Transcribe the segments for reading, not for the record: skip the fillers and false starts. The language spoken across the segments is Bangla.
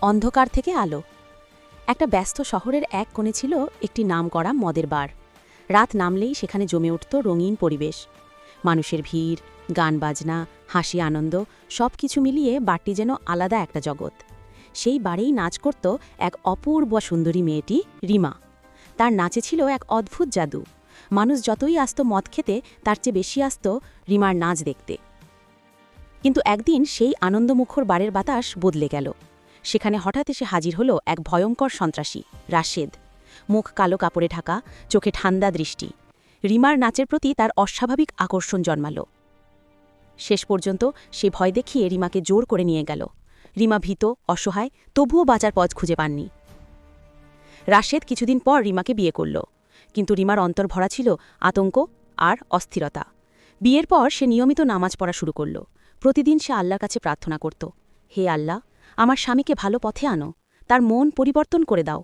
অন্ধকার থেকে আলো। একটা ব্যস্ত শহরের এক কোণে ছিল একটি নামকরা মদের বার। রাত নামলেই সেখানে জমে উঠত রঙিন পরিবেশ। মানুষের ভিড়, গান বাজনা, হাসি আনন্দ সব কিছু মিলিয়ে বারটি যেন আলাদা একটা জগৎ। সেই বারেই নাচ করত এক অপূর্ব সুন্দরী মেয়েটি, রিমা। তার নাচে ছিল এক অদ্ভুত জাদু। মানুষ যতই আসত মদ খেতে, তার চেয়ে বেশি আসত রিমার নাচ দেখতে। কিন্তু একদিন সেই আনন্দমুখর বারের বাতাস বদলে গেল। সেখানে হঠাৎ এসে হাজির হলো এক ভয়ঙ্কর সন্ত্রাসী, রাশেদ। মুখ কালো কাপড়ে ঢাকা, চোখে ঠান্ডা দৃষ্টি। রিমার নাচের প্রতি তার অস্বাভাবিক আকর্ষণ জন্মাল। শেষ পর্যন্ত সে ভয় দেখিয়ে রিমাকে জোর করে নিয়ে গেল। রিমা ভীত, অসহায়, তবুও বাঁচার পথ খুঁজে পাননি। রাশেদ কিছুদিন পর রিমাকে বিয়ে করল, কিন্তু রিমার অন্তর ভরা ছিল আতঙ্ক আর অস্থিরতা। বিয়ের পর সে নিয়মিত নামাজ পড়া শুরু করল। প্রতিদিন সে আল্লাহর কাছে প্রার্থনা করত, হে আল্লাহ, আমার স্বামীকে ভালো পথে আনো, তার মন পরিবর্তন করে দাও।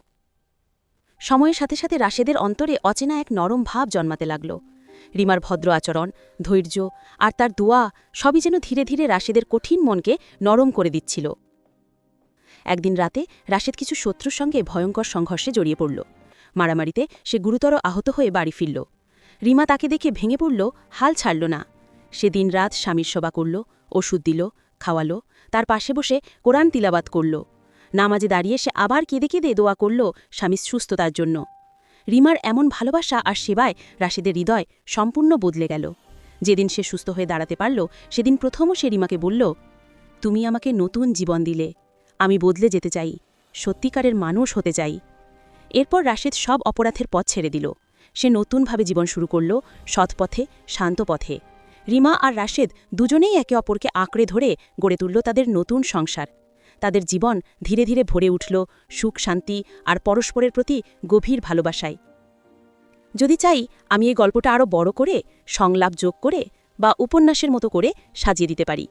সময়ের সাথে সাথে রাশেদের অন্তরে অচেনা এক নরম ভাব জন্মাতে লাগল। রিমার ভদ্র আচরণ, ধৈর্য আর তার দোয়া সবই যেন ধীরে ধীরে রাশেদের কঠিন মনকে নরম করে দিচ্ছিল। একদিন রাতে রাশেদ কিছু শত্রুর সঙ্গে ভয়ঙ্কর সংঘর্ষে জড়িয়ে পড়ল। মারামারিতে সে গুরুতর আহত হয়ে বাড়ি ফিরল। রিমা তাকে দেখে ভেঙে পড়ল, হাল ছাড়ল না। সে দিনরাত স্বামীর সেবা করল, ওষুধ দিল, খাওয়ালো, তার পাশে বসে কোরআন তিলাবাত করল। নামাজে দাঁড়িয়ে সে আবার কেঁদে কেঁদে দোয়া করল স্বামীর সুস্থতার জন্য। রিমার এমন ভালোবাসা আর সেবায় রাশেদের হৃদয় সম্পূর্ণ বদলে গেল। যেদিন সে সুস্থ হয়ে দাঁড়াতে পারল, সেদিন প্রথমও সে রিমাকে বলল, তুমি আমাকে নতুন জীবন দিলে, আমি বদলে যেতে চাই, সত্যিকারের মানুষ হতে চাই। এরপর রাশেদ সব অপরাধের পথ ছেড়ে দিল। সে নতুনভাবে জীবন শুরু করল, সৎ পথে, শান্ত পথে। রিমা আর রাশেদ দুজনেই একে অপরকে আঁকড়ে ধরে গড়ে তুলল তাদের নতুন সংসার। তাদের জীবন ধীরে ধীরে ভরে উঠল সুখ, শান্তি আর পরস্পরের প্রতি গভীর ভালোবাসায়। যদি চাই, আমি এই গল্পটা আরও বড় করে, সংলাপ যোগ করে বা উপন্যাসের মতো করে সাজিয়ে দিতে পারি।